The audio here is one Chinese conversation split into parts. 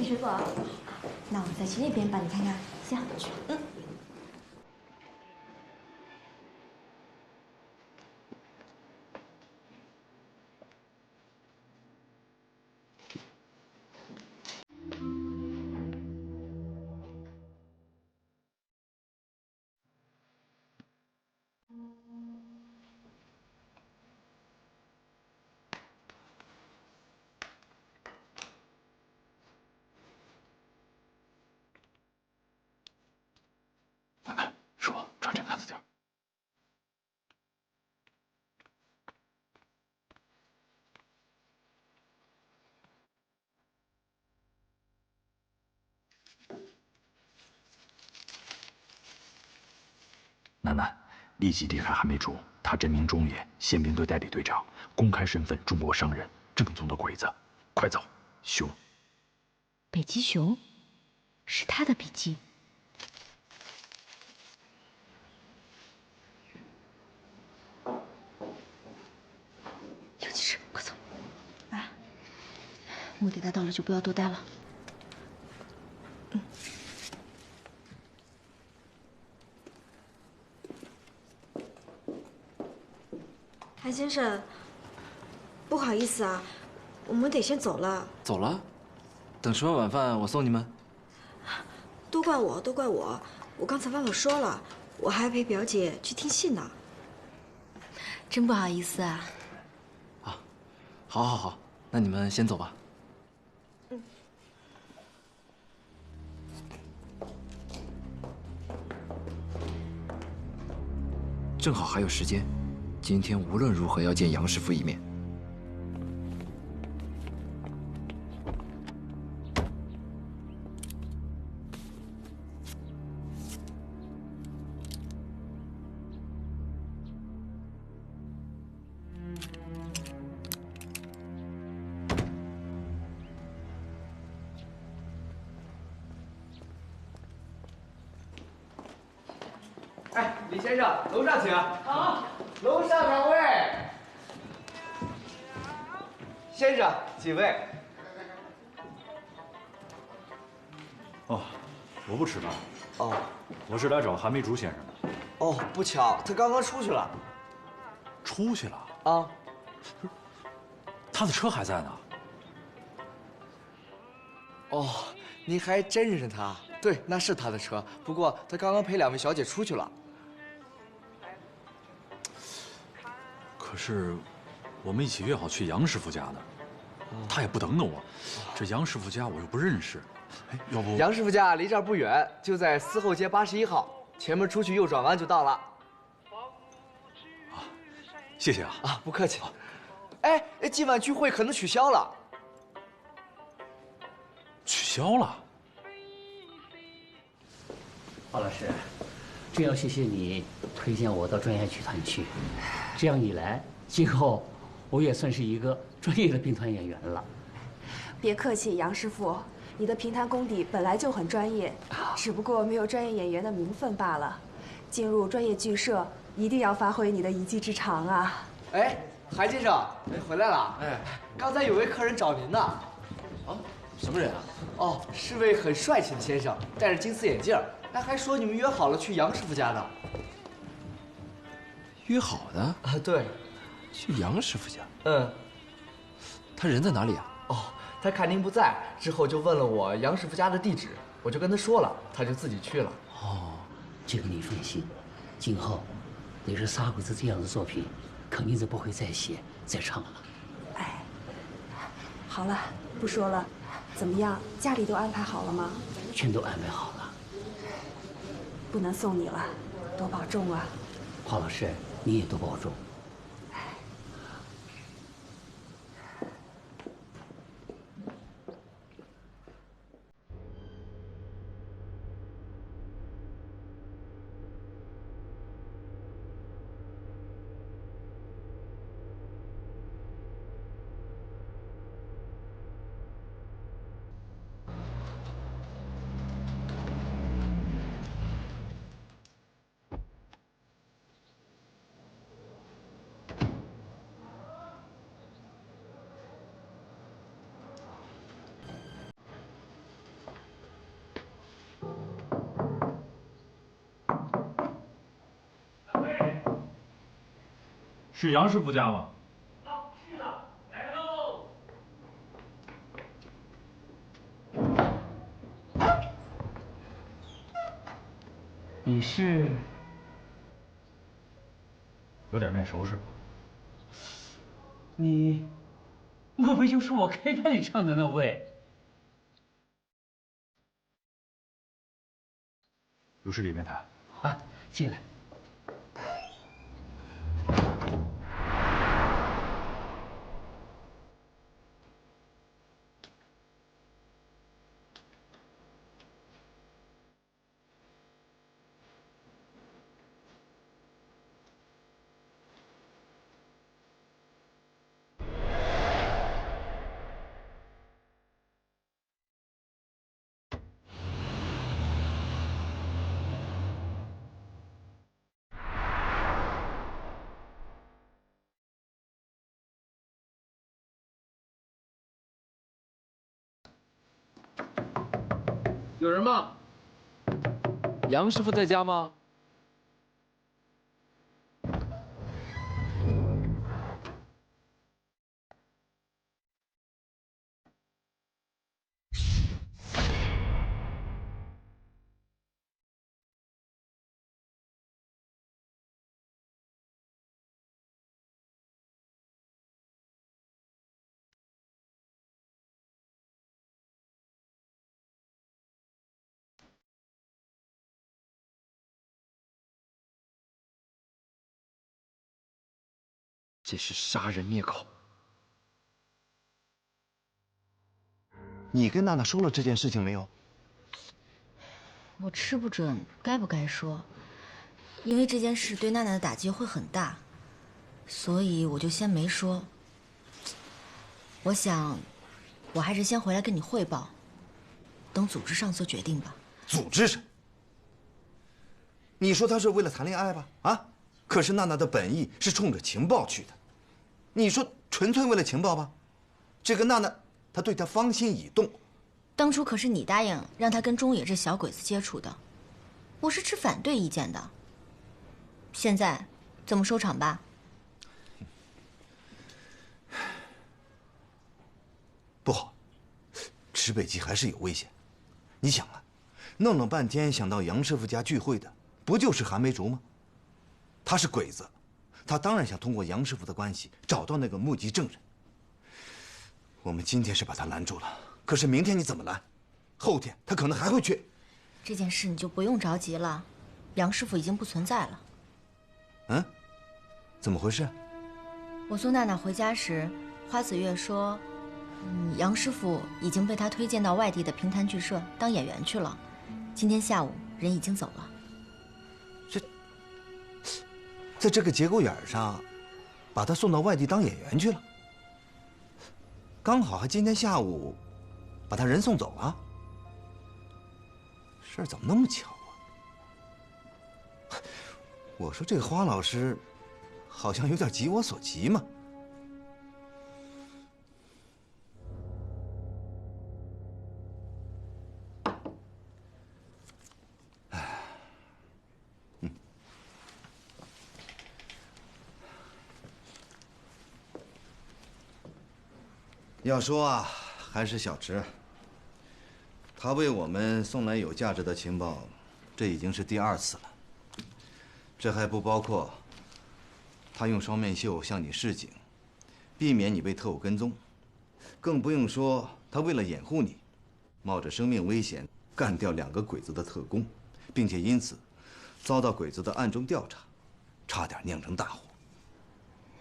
没水果。那我再去那边帮你看看。行，去。嗯。奶奶，说穿这个子点。楠楠，立即离开韩梅竹。他真名中野，宪兵队代理队长，公开身份中国商人，正宗的鬼子。快走，熊。北极熊，是他的笔记。有急事，快走！啊，目的达到了就不要多待了。韩先生，不好意思啊，我们得先走了。走了？等吃完晚饭我送你们。都怪我，都怪我，我刚才忘了说了，我还要陪表姐去听戏呢。真不好意思啊。啊，好，好，好，那你们先走吧。正好还有时间，今天无论如何要见杨师傅一面。哎，李先生，楼上请。好，楼上两位。先生，几位？哦，我不迟到。哦，我是来找韩梅竹先生的。哦，不巧，他刚刚出去了。出去了啊？他的车还在呢。哦，您还真认识他？对，那是他的车，不过他刚刚陪2位小姐出去了。可是，我们一起约好去杨师傅家的，他也不等等我。这杨师傅家我又不认识，哎，要不……杨师傅家离这儿不远，就在思后街81号，前面出去右转弯就到了。啊，谢谢啊！啊，不客气。哎，今晚聚会可能取消了。取消了？华老师，真要谢谢你推荐我到专业剧团去，这样一来，今后我也算是一个专业的兵团演员了。别客气，杨师傅，你的评弹功底本来就很专业，只不过没有专业演员的名分罢了。进入专业剧社，一定要发挥你的一技之长啊！哎，韩先生，回来了。哎，刚才有位客人找您呢。啊，什么人啊？哦，是位很帅气的先生，戴着金丝眼镜。他还说你们约好了去杨师傅家的。约好的？啊，对，去杨师傅家。嗯，他人在哪里啊？哦，他看您不在，之后就问了我杨师傅家的地址，我就跟他说了，他就自己去了。哦，这个你放心，今后你是仨鬼子这样的作品，肯定是不会再写再唱了。哎，好了，不说了。怎么样，家里都安排好了吗？全都安排好了。不能送你了，多保重啊！华老师，你也多保重。是杨师傅家吗？是的，来喽。你是？有点面熟是吧？你，莫非就是我开单里唱的那位？有事里面谈。啊，进来。有人吗？杨师傅在家吗？这是杀人灭口。你跟娜娜说了这件事情没有？我吃不准该不该说，因为这件事对娜娜的打击会很大，所以我就先没说。我想，我还是先回来跟你汇报，等组织上做决定吧。组织上？你说他是为了谈恋爱吧？啊？可是娜娜的本意是冲着情报去的，你说纯粹为了情报吧？这个娜娜，她对他芳心已动。当初可是你答应让他跟中野这小鬼子接触的，我是持反对意见的。现在，怎么收场吧？不好，池北基还是有危险。你想啊，弄了半天想到杨师傅家聚会的，不就是韩梅竹吗？他是鬼子，他当然想通过杨师傅的关系找到那个目击证人。我们今天是把他拦住了，可是明天你怎么拦？后天他可能还会去。这件事你就不用着急了，杨师傅已经不存在了。嗯？怎么回事？我送娜娜回家时，花子月说，杨师傅已经被他推荐到外地的评弹剧社当演员去了，今天下午人已经走了。在这个节骨眼上，把他送到外地当演员去了。刚好还今天下午，把他人送走了。事儿怎么那么巧啊？我说这个花老师，好像有点急我所急嘛。要说啊，还是小池。他为我们送来有价值的情报，这已经是第2次了。这还不包括他用双面绣向你示警，避免你被特务跟踪，更不用说他为了掩护你，冒着生命危险干掉2个鬼子的特工，并且因此遭到鬼子的暗中调查，差点酿成大祸。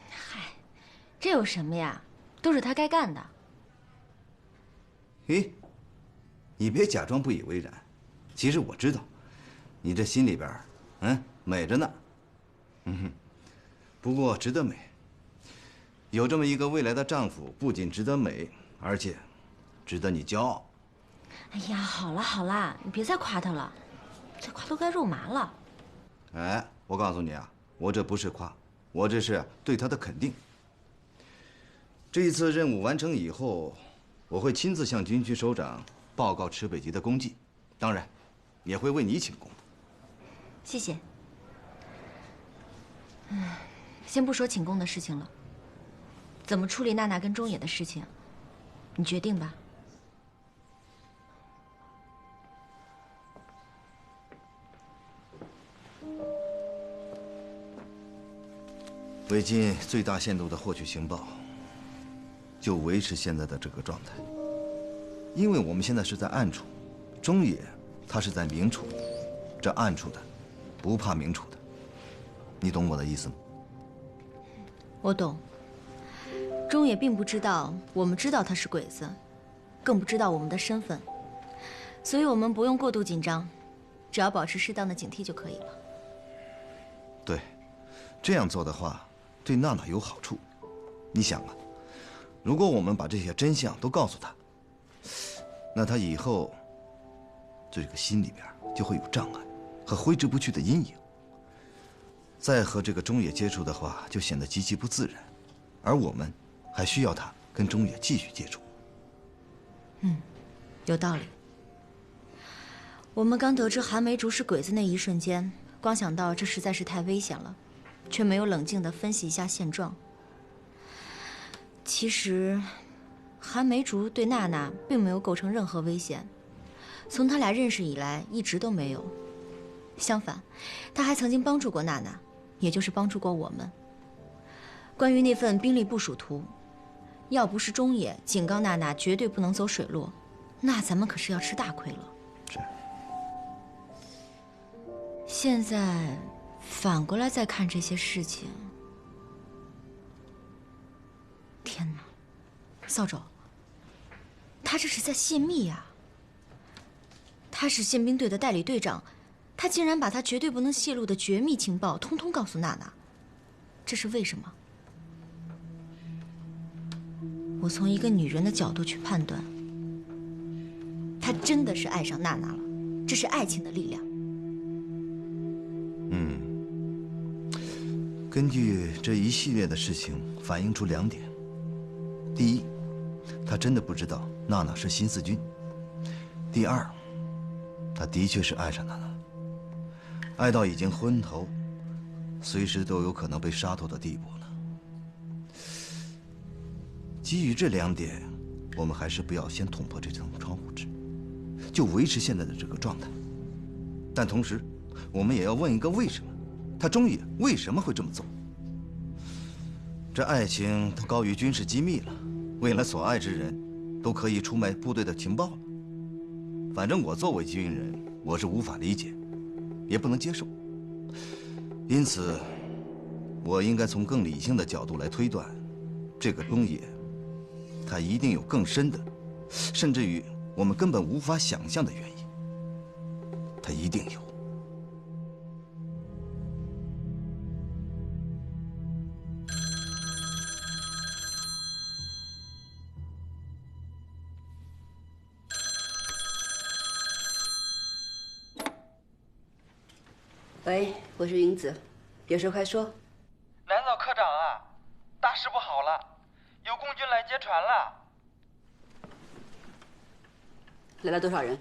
嗨，这有什么呀？都是他该干的。咦，你别假装不以为然，其实我知道，你这心里边，美着呢。不过值得美。有这么一个未来的丈夫，不仅值得美，而且值得你骄傲。哎呀，好了好了，你别再夸他了，再夸都该肉麻了。哎，我告诉你啊，我这不是夸，我这是对他的肯定。这一次任务完成以后，我会亲自向军区首长报告池北基的功绩，当然，也会为你请功。谢谢。先不说寝宫的事情了，怎么处理娜娜跟中野的事情，你决定吧。为尽最大限度的获取情报，就维持现在的这个状态。因为我们现在是在暗处，中野他是在明处，这暗处的不怕明处的，你懂我的意思吗？我懂。中野并不知道我们知道他是鬼子，更不知道我们的身份，所以我们不用过度紧张，只要保持适当的警惕就可以了。对，这样做的话，对娜娜有好处。你想啊，如果我们把这些真相都告诉她，那她以后这个心里边就会有障碍和挥之不去的阴影。再和这个中野接触的话，就显得极其不自然，而我们还需要她跟中野继续接触。有道理。我们刚得知韩梅竹是鬼子那一瞬间，光想到这实在是太危险了，却没有冷静地分析一下现状。其实，韩梅竹对娜娜并没有构成任何危险，从他俩认识以来一直都没有。相反，他还曾经帮助过娜娜，也就是帮助过我们。关于那份兵力部署图，要不是中野警告娜娜绝对不能走水路，那咱们可是要吃大亏了。是。现在反过来再看这些事情，天哪，扫帚，他这是在泄密呀！他是宪兵队的代理队长，他竟然把他绝对不能泄露的绝密情报通通告诉娜娜，这是为什么？我从一个女人的角度去判断，他真的是爱上娜娜了，这是爱情的力量。根据这一系列的事情反映出2点：第一，他真的不知道娜娜是新四军；第二，他的确是爱上娜娜，爱到已经昏头，随时都有可能被杀头的地步了。基于这2点，我们还是不要先捅破这层窗户纸，就维持现在的这个状态。但同时，我们也要问一个为什么。他中野为什么会这么做？这爱情都高于军事机密了，为了所爱之人，都可以出卖部队的情报了。反正我作为军人，我是无法理解，也不能接受。因此，我应该从更理性的角度来推断，这个中野，他一定有更深的，甚至于我们根本无法想象的原因。他一定有。喂，我是云子，有事快说。南枣科长啊，大事不好了，有共军来劫船了。来了多少人？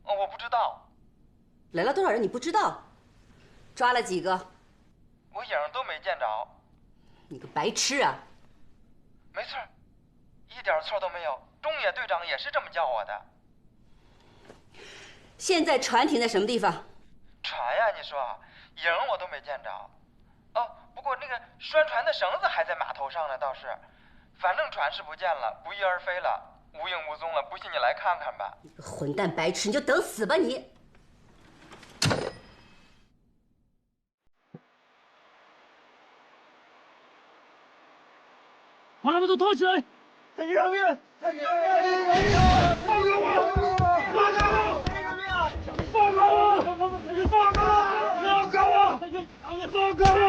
我不知道。来了多少人你不知道？抓了几个？我影都没见着。你个白痴啊！没错，一点错都没有。中野队长也是这么叫我的。现在船停在什么地方？船呀，你说影我都没见着。哦，不过那个拴船的绳子还在码头上呢，倒是。反正船是不见了，不翼而飞了，无影无踪了。不信你来看看吧。你个混蛋白痴，你就等死吧你！把他们都拖起来！在上面，在上面！放开我！放开我！放开我！放开我！放开我！放开我！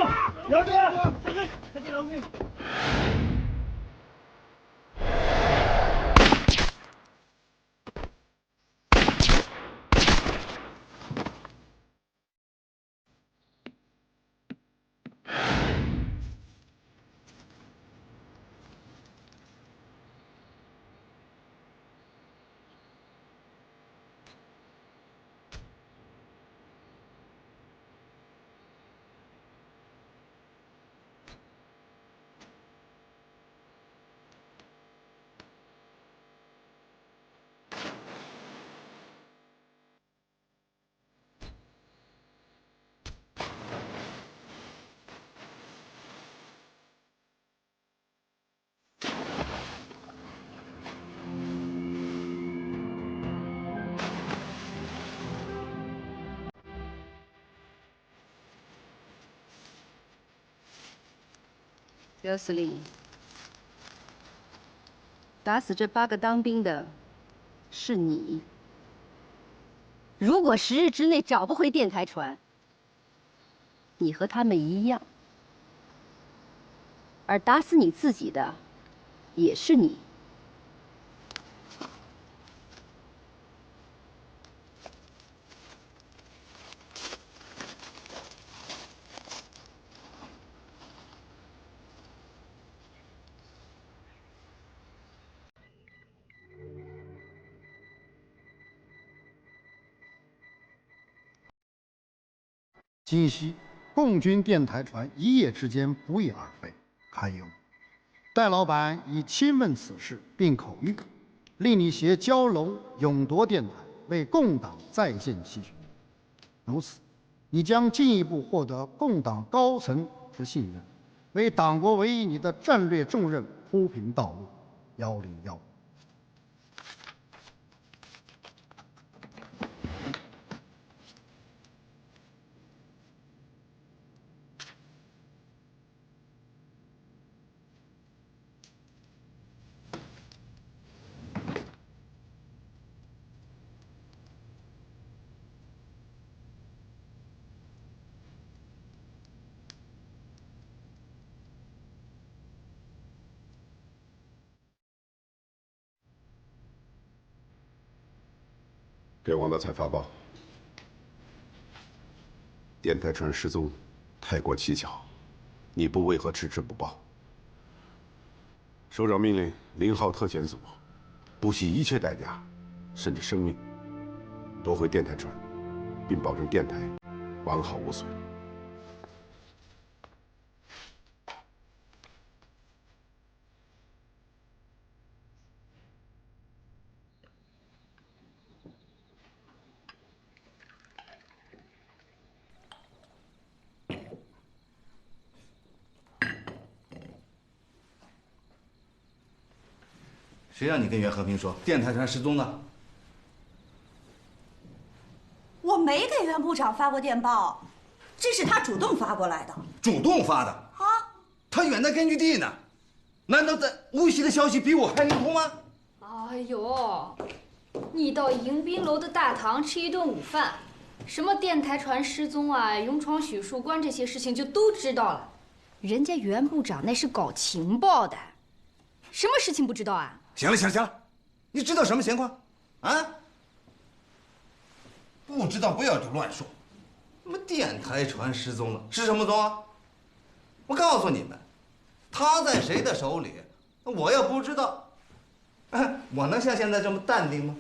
杨队，快点，老妹。刁司令，打死这8个当兵的是你。如果10日之内找不回电台船，你和他们一样。而打死你自己的也是你。今夕共军电台船一夜之间不翼而飞，堪忧。戴老板已亲问此事，并口谕，令你携蛟龙勇夺电台，为共党再现牺牲。如此，你将进一步获得共党高层之信任，为党国唯一你的战略重任铺平道路。1015。给王德才发报，电台船失踪，太过蹊跷，你部为何迟迟不报？首长命令0号特遣组，不惜一切代价，甚至生命，夺回电台船，并保证电台完好无损。谁让你跟袁和平说电台船失踪的？我没给袁部长发过电报，这是他主动发过来的。主动发的啊？他远在根据地呢，难道在无锡的消息比我还灵通吗？哎呦，你到迎宾楼的大堂吃一顿午饭，什么电台船失踪啊、勇闯许树关这些事情就都知道了。人家袁部长那是搞情报的，什么事情不知道啊？行了行了行了，你知道什么情况？啊？不知道不要就乱说。什么电台船失踪了，是什么踪啊？我告诉你们，他在谁的手里，我要不知道，我能像现在这么淡定吗？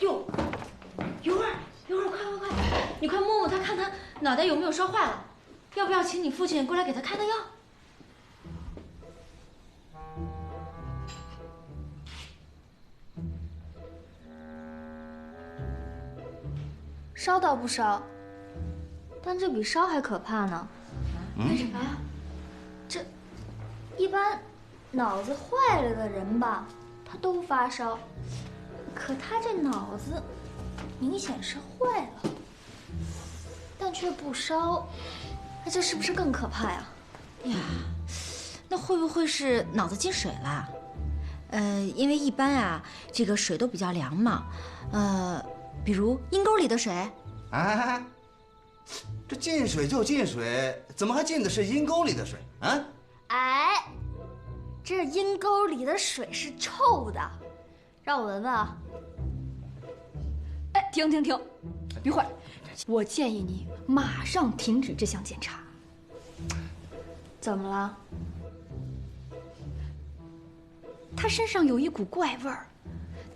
哟，油儿，快，你快摸摸他，看他脑袋有没有烧坏了，要不要请你父亲过来给他开个药？烧倒不烧，但这比烧还可怕呢。为什么呀？这一般脑子坏了的人吧，他都发烧，可他这脑子明显是坏了，但却不烧，那这是不是更可怕呀？呀，那会不会是脑子进水了？因为一般啊，这个水都比较凉嘛，比如阴沟里的水。哎，这进水就进水，怎么还进的是阴沟里的水啊？哎，这阴沟里的水是臭的，让我闻闻啊。哎，停！余会，我建议你马上停止这项检查。怎么了？他身上有一股怪味儿，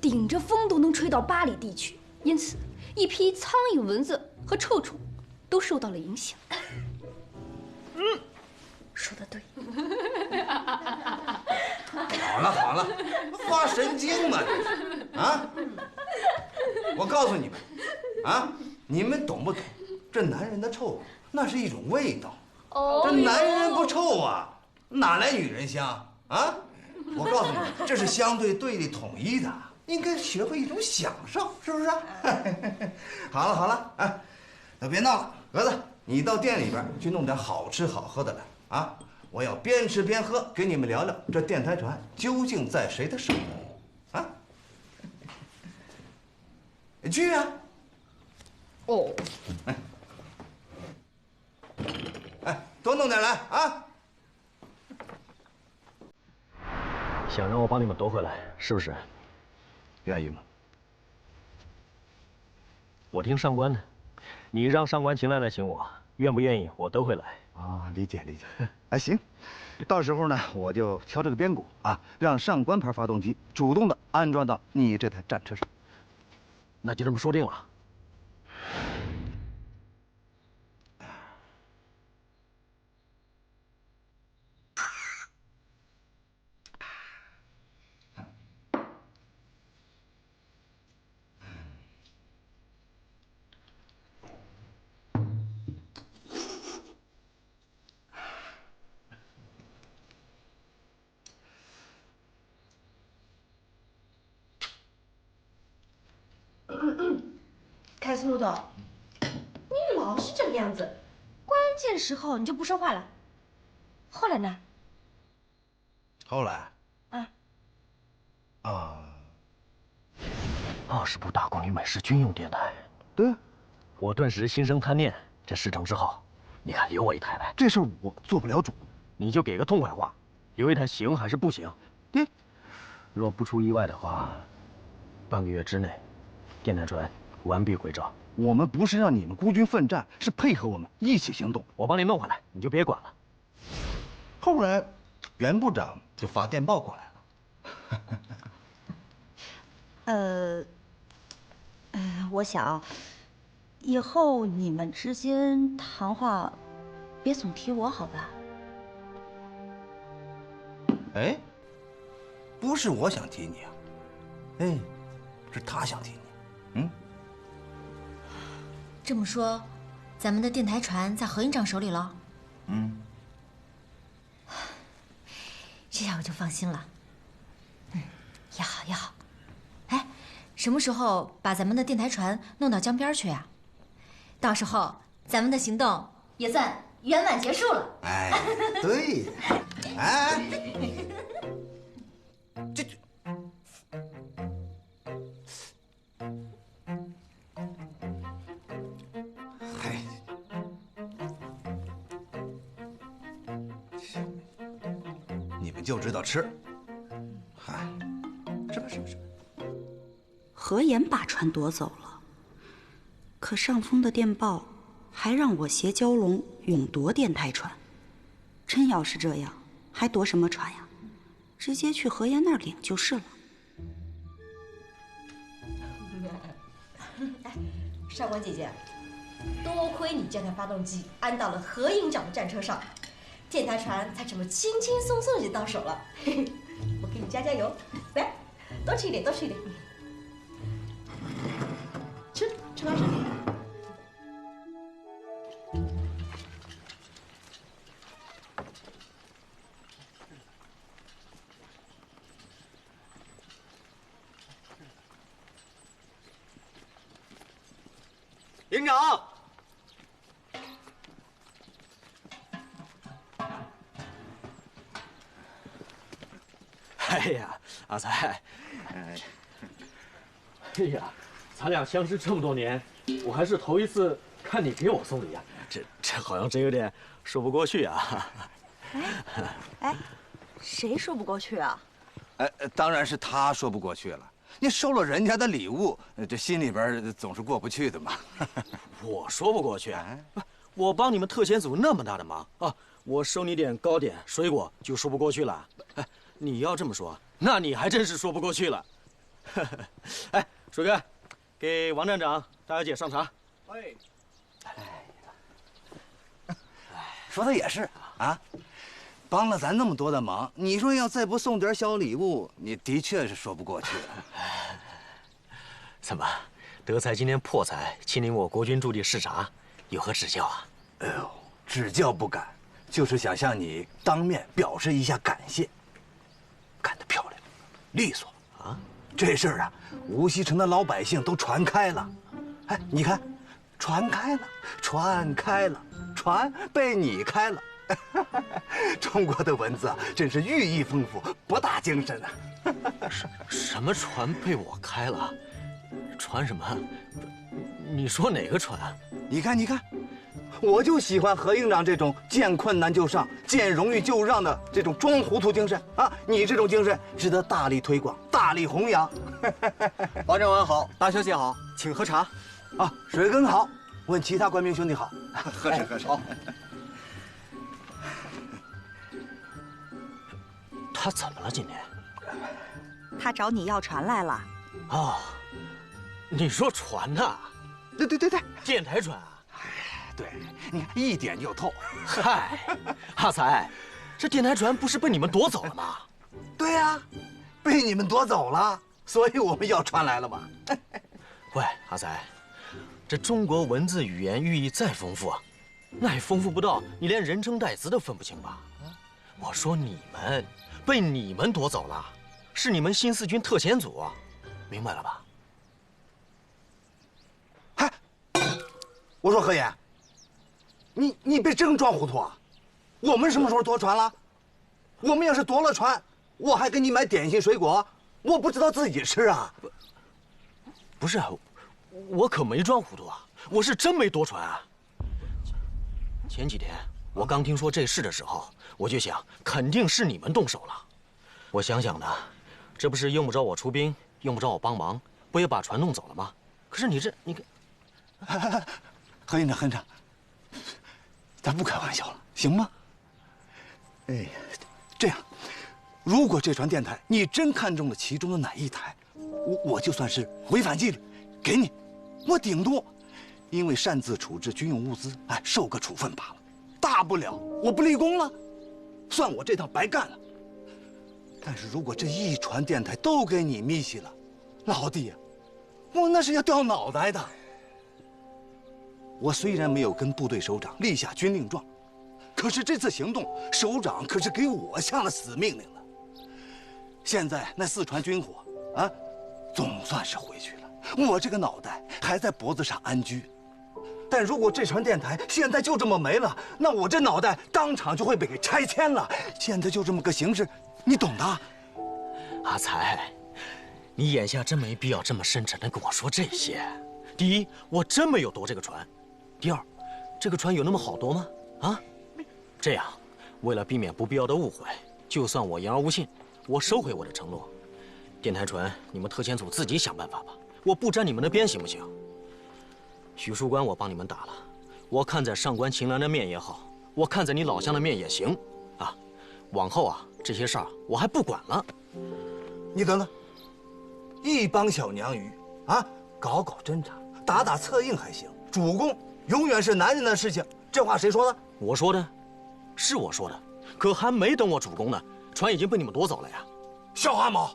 顶着风都能吹到8里地去，因此一批苍蝇、蚊子和臭虫都受到了影响。说得对。好了，发神经嘛这是啊！我告诉你们，啊，你们懂不懂？这男人的臭那是一种味道，这男人不臭啊，哪来女人香啊？我告诉你们，这是相对对立统一的，应该学会一种享受，是不是？好了，啊，那别闹了，儿子，你到店里边去弄点好吃好喝的来啊！我要边吃边喝，给你们聊聊这电台船究竟在谁的手里啊？去啊！哦。哎，多弄点来啊！想让我帮你们夺回来，是不是？愿意吗？我听上官的，你让上官秦来请我，愿不愿意我都会来。啊，理解理解。哎，行，到时候呢，我就敲这个边鼓啊，让上官牌发动机主动的安装到你这台战车上。那就这么说定了。凯斯路头，你老是这个样子，关键时候你就不说话了。后来呢？后来，20部大功率美式军用电台。对，我顿时心生贪念。这事成之后，你看留我一台来。这事我做不了主，你就给个痛快话，留一台行还是不行？对，若不出意外的话，半个月之内，电台船完璧归赵。我们不是让你们孤军奋战，是配合我们一起行动。我帮你弄回来，你就别管了。后来，袁部长就发电报过来了。我想，以后你们之间谈话，别总提我，好吧？哎，不是我想提你啊，哎，是他想提你。这么说，咱们的电台船在何营长手里了？这下我就放心了。也好也好。哎，什么时候把咱们的电台船弄到江边去呀？到时候咱们的行动也算圆满结束了。哎，对，哎，这。就知道吃，嗨，是吧？何言把船夺走了，可上峰的电报还让我携蛟龙勇夺电台船。真要是这样，还夺什么船呀？直接去何言那儿领就是了。上官姐姐，多亏你将台发动机安到了何营长的战车上。电台船才这么轻轻松松就到手了，我给你加加油，来，多吃一点，多吃一点，吃好吃。营长。哎呀，阿才，哎呀，咱俩相识这么多年，我还是头一次看你给我送礼啊，这好像真有点说不过去啊。哎，谁说不过去啊？当然是他说不过去了。你收了人家的礼物，这心里边总是过不去的嘛。我说不过去，我帮你们特遣组那么大的忙啊，我收你点糕点水果就说不过去了。你要这么说，那你还真是说不过去了。哎，水哥，给王站长、大小姐上茶。哎，说的也是啊，帮了咱那么多的忙，你说要再不送点小礼物，你的确是说不过去了。怎么，德才今天破财亲临我国军驻地视察，有何指教啊？哎呦，指教不敢，就是想向你当面表示一下感谢。干得漂亮，利索啊！这事儿啊，无锡城的老百姓都传开了。哎，你看，传开了，传开了，船被你开了。中国的文字啊，真是寓意丰富，博大精深啊！什么船被我开了？船什么？你说哪个船？你看，我就喜欢何营长这种见困难就上、见荣誉就让的这种装糊涂精神啊！你这种精神值得大力推广、大力弘扬。王长官好，大小姐好，请喝茶。啊，水羹好，问其他官兵兄弟好。喝水。好。他怎么了？今天？他找你要船来了。哦，你说船呐？对，电台船啊。对，你看一点就透。嗨，阿才，这电台船不是被你们夺走了吗？对呀，被你们夺走了，所以我们要船来了嘛。喂，阿才，这中国文字语言寓意再丰富，那也丰富不到你连人称代词都分不清吧？我说你们被你们夺走了，是你们新四军特遣组，明白了吧？嗨，我说何言，你别真装糊涂啊！我们什么时候夺船了？我们要是夺了船，我还给你买点心水果，我不知道自己吃啊！不是，我可没装糊涂啊，我是真没夺船啊。前几天我刚听说这事的时候，我就想肯定是你们动手了。我想想呢，这不是用不着我出兵，用不着我帮忙，不也把船弄走了吗？可是你看，何营长，咱不开玩笑了，行吗？哎，这样，如果这船电台你真看中了其中的哪一台，我就算是违反纪律，给你，我顶多因为擅自处置军用物资，受个处分罢了，大不了我不立功了，算我这趟白干了。但是如果这一船电台都给你密系了，老弟呀，我那是要掉脑袋的。我虽然没有跟部队首长立下军令状，可是这次行动，首长可是给我下了死命令了。现在那4船军火啊，总算是回去了，我这个脑袋还在脖子上安居。但如果这船电台现在就这么没了，那我这脑袋当场就会被给拆迁了。现在就这么个形势，你懂的。阿才，你眼下真没必要这么深沉地跟我说这些。第一，我真没有夺这个船；第二，这个船有那么好夺吗？啊，这样，为了避免不必要的误会，就算我言而无信，我收回我的承诺。电台船，你们特遣组自己想办法吧，我不沾你们的边，行不行？许书官，我帮你们打了，我看在上官秦岚的面也好，我看在你老乡的面也行，啊，往后啊这些事儿我还不管了。你等等，一帮小娘鱼啊，搞侦察，打策应还行，主攻永远是男人的事情，这话谁说的？我说的，是我说的，可还没等我主攻呢，船已经被你们夺走了呀。小花毛，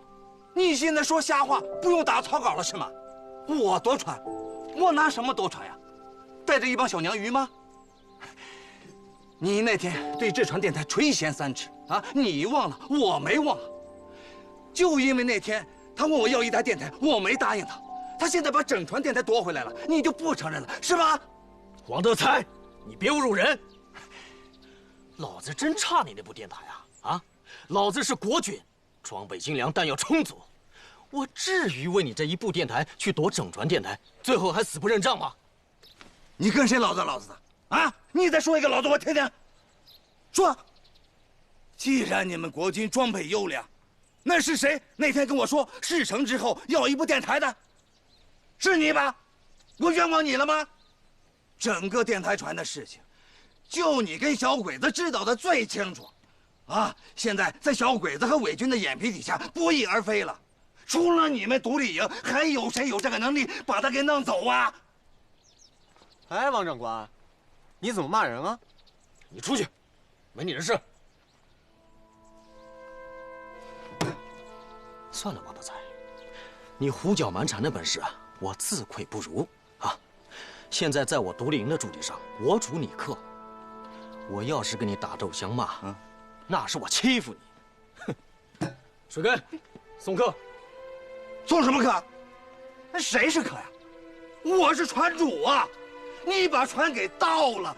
你现在说瞎话，不用打草稿了是吗？我夺船，我拿什么夺船呀？带着一帮小娘鱼吗？你那天对这船电台垂涎3尺啊，你忘了，我没忘。就因为那天他问我要一台电台，我没答应他，他现在把整船电台夺回来了，你就不承认了是吧？王德才，你别侮辱人！老子真差你那部电台啊！啊，老子是国军，装备精良，弹药充足，我至于为你这一部电台去夺整船电台，最后还死不认账吗？你跟谁老子的啊？你再说一个，老子我听听。说，既然你们国军装备优良，那是谁那天跟我说事成之后要一部电台的？是你吧？我冤枉你了吗？整个电台船的事情，就你跟小鬼子知道的最清楚，啊！现在在小鬼子和伪军的眼皮底下不翼而飞了。除了你们独立营，还有谁有这个能力把他给弄走啊？哎，王长官，你怎么骂人啊？你出去，没你的事。算了，王德才，你胡搅蛮缠的本事啊，我自愧不如啊！现在在我独立营的驻地上，我主你客。我要是跟你打斗相骂，那是我欺负你。哼！水根，送客。送什么客？谁是客呀？我是船主啊！你把船给盗了，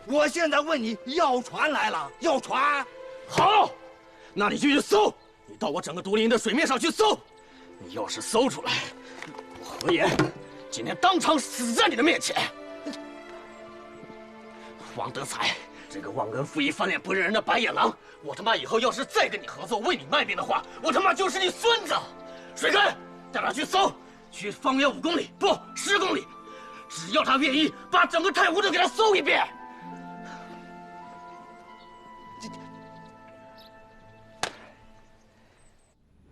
我现在问你，要船来了，要船。好，那你就去搜，你到我整个独林营的水面上去搜。你要是搜出来，我何言今天当场死在你的面前。王德才，这个忘恩负义、翻脸不认人的白眼狼，我他妈以后要是再跟你合作、为你卖命的话，我他妈就是你孙子！水根，带他去搜，去方圆5公里，不10公里，只要他愿意，把整个太湖都给他搜一遍。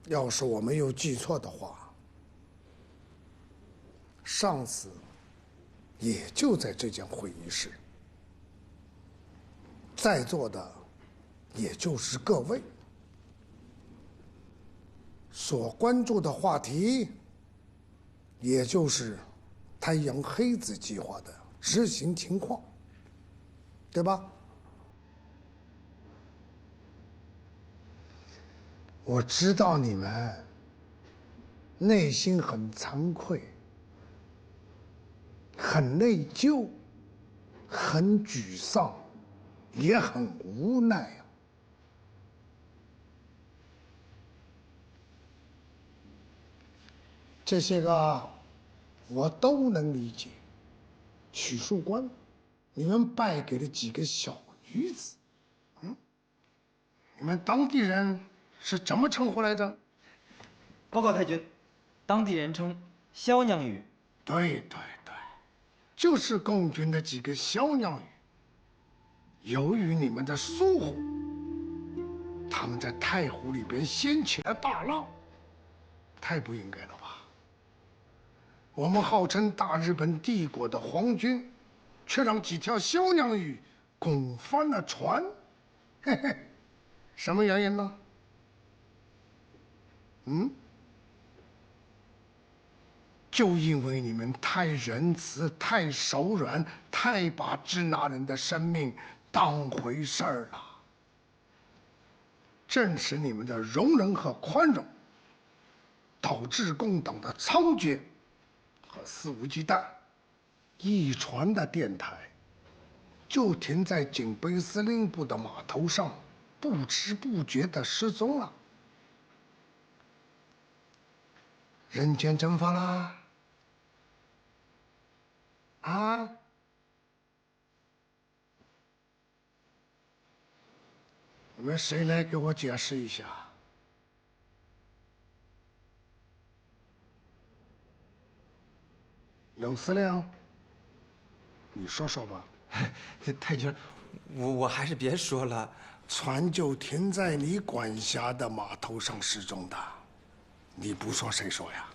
要是我没有记错的话，上次也就在这间会议室，在座的也就是各位，所关注的话题也就是太阳黑子计划的执行情况，对吧？我知道你们内心很惭愧，很内疚，很沮丧，也很无奈啊。这些个我都能理解。曲树关，你们败给了几个小女子，你们当地人是怎么称呼来着？报告太君，当地人称小娘语。对，就是共军的几个小娘语。由于你们的疏忽，他们在太湖里边掀起了大浪，太不应该了吧？我们号称大日本帝国的皇军，却让几条小娘语拱翻了船，嘿嘿，什么原因呢？就因为你们太仁慈、太手软、太把支那人的生命当回事儿了。正是你们的容忍和宽容，导致共党的猖獗和肆无忌惮。一船的电台就停在警备司令部的码头上，不知不觉地失踪了。人间蒸发啦！啊！你们谁来给我解释一下？刘司令，你说说吧。太君，我还是别说了。船就停在你管辖的码头上失踪的，你不说谁说呀？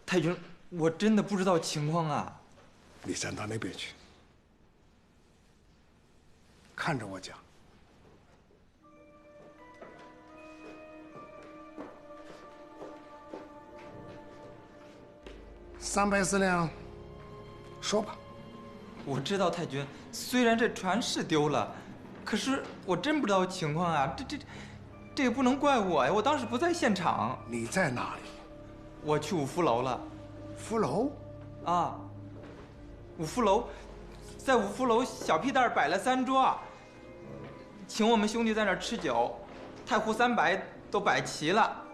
太君，我真的不知道情况啊。你站到那边去，看着我讲。300司令，说吧。我知道太君，虽然这船是丢了，可是我真不知道情况啊。这个不能怪我呀，我当时不在现场。你在哪里？我去五福楼了。福楼？啊，五福楼，在五福楼小屁蛋摆了3桌，请我们兄弟在那儿吃酒，太湖300都摆齐了。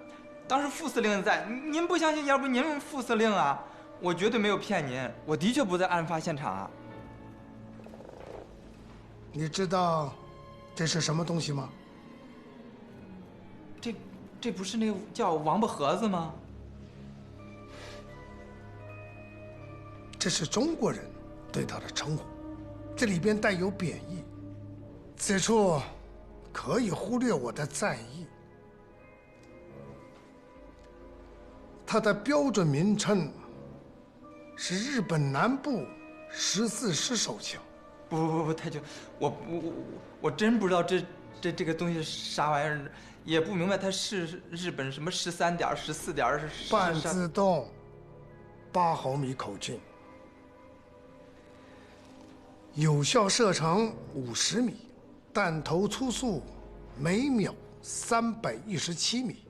当时副司令在，您不相信？要不您问副司令啊？我绝对没有骗您，我的确不在案发现场啊。你知道这是什么东西吗？这不是那个叫王八盒子吗？这是中国人对它的称呼，这里边带有贬义，此处可以忽略我的在意。它的标准名称是日本南部14式手枪。不，太君，我真不知道这个东西是啥玩意儿，也不明白它是日本什么13点、14点是半自动，8毫米口径，有效射程50米，弹头初速每秒317米。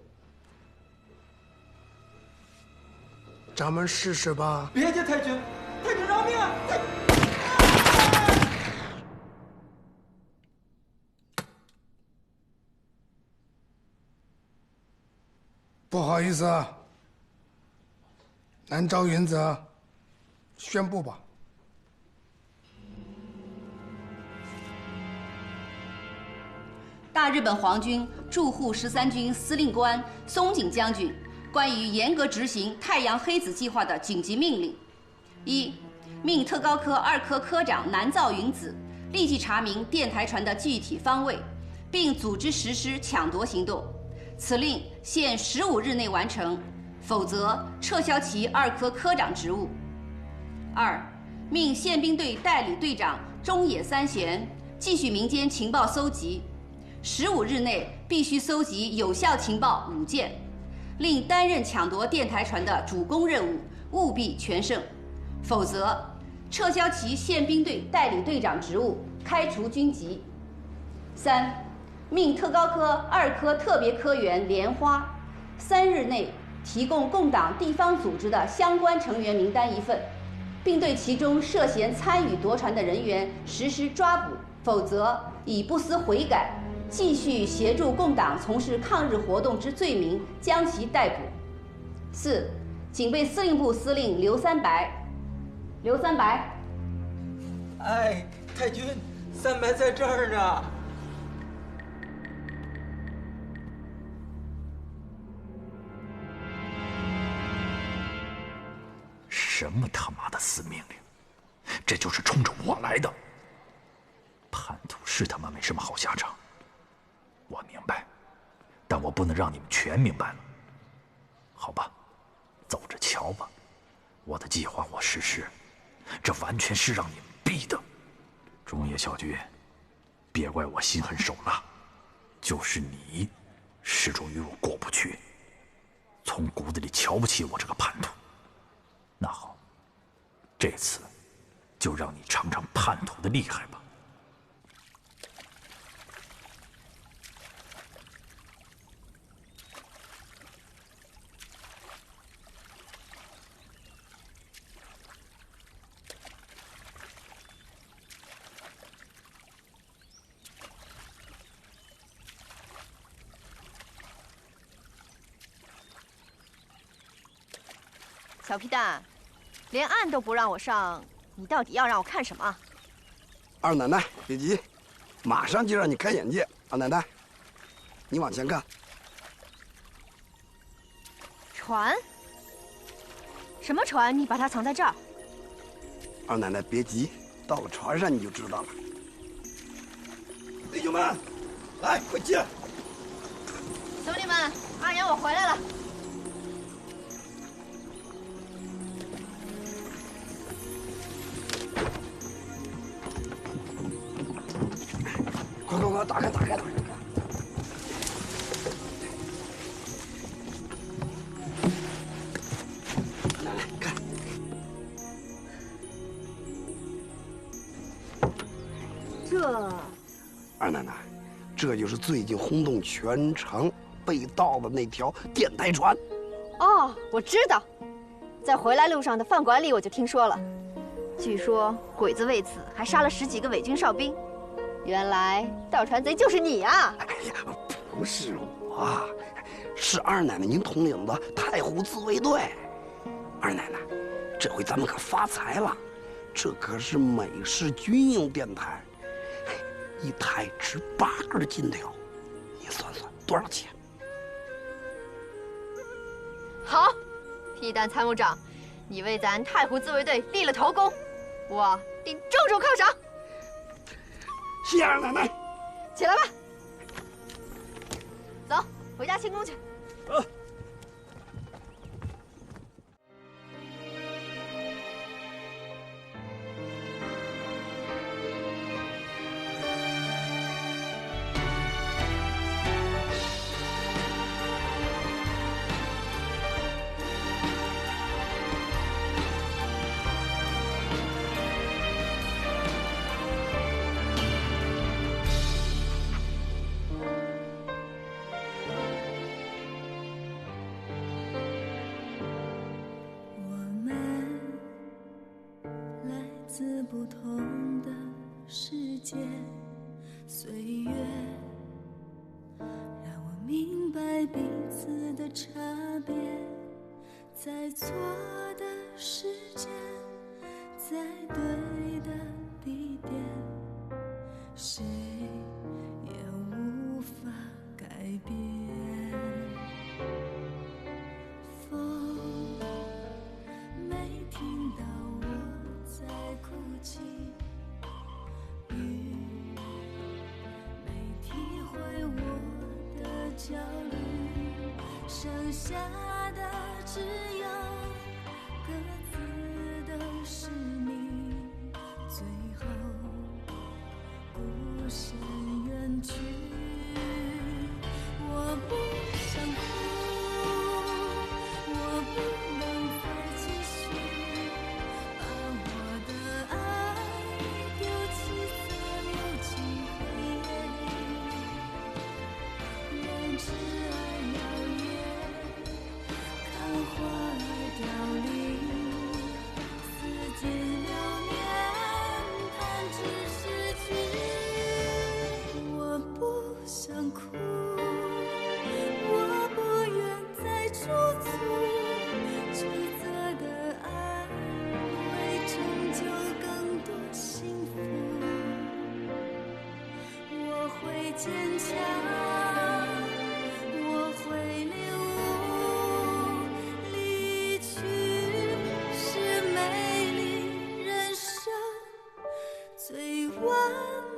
咱们试试吧。别介，太君，太君饶命啊！太君。不好意思啊，南诏云泽，宣布吧。大日本皇军驻沪13军司令官松井将军关于严格执行太阳黑子计划的紧急命令：一，命特高科2科科长南诏云子立即查明电台船的具体方位，并组织实施抢夺行动。此令限15日内完成，否则撤销其2科科长职务。二，命宪兵队代理队长中野三贤继续民间情报搜集，15日内必须搜集有效情报5件，令担任抢夺电台船的主攻任务务必全胜，否则撤销其宪兵队代理队长职务，开除军籍。三，命特高科2科特别科员莲花3日内提供共党地方组织的相关成员名单1份，并对其中涉嫌参与夺船的人员实施抓捕，否则以不思悔改、继续协助共党从事抗日活动之罪名将其逮捕。四，警备司令部司令刘三白。刘三白，哎，太君，三白在这儿呢。什么他妈的死命令？这就是冲着我来的。叛徒是他妈没什么好下场，我明白，但我不能让你们全明白了。好吧，走着瞧吧。我的计划我实施，这完全是让你们逼的。中野小军，别怪我心狠手辣，就是你始终与我过不去，从骨子里瞧不起我这个叛徒。那好，这次就让你尝尝叛徒的厉害吧。小屁蛋，连岸都不让我上，你到底要让我看什么？二奶奶，别急，马上就让你开眼界。二奶奶，你往前看。船？什么船？你把它藏在这儿？二奶奶别急，到了船上你就知道了。弟兄们，来，快进来！兄弟们，阿阳我回来了。快，打开！来，看。这，二奶奶，这就是最近轰动全城被盗的那条电台船。哦，我知道，在回来路上的饭馆里我就听说了，据说鬼子为此还杀了10几个伪军哨兵。原来盗船贼就是你啊！哎呀，不是我，是二奶奶您统领的太湖自卫队。二奶奶，这回咱们可发财了，这可是美式军用电台，一台值8根金条，你算算多少钱？好，屁蛋参谋长，你为咱太湖自卫队立了头功，我定重重犒赏。谢二奶奶，起来吧，走，回家庆功去。自不同的世界，岁月让我明白白彼此的差别，在错的时间，在对的地点，谁也无法改变。风没听到我在哭泣，雨没体会我的焦虑，剩下的只有各自都是你，最后孤身远去。我不想哭，我不能再继续把我的爱丢弃在流进黑夜，让挚爱摇曳，看花儿凋零，似锦流年，弹指逝去。我不想哭，我不愿再驻足，曲折的爱会成就更多幸福。我会坚强，我会领悟，离去是美丽人生最完美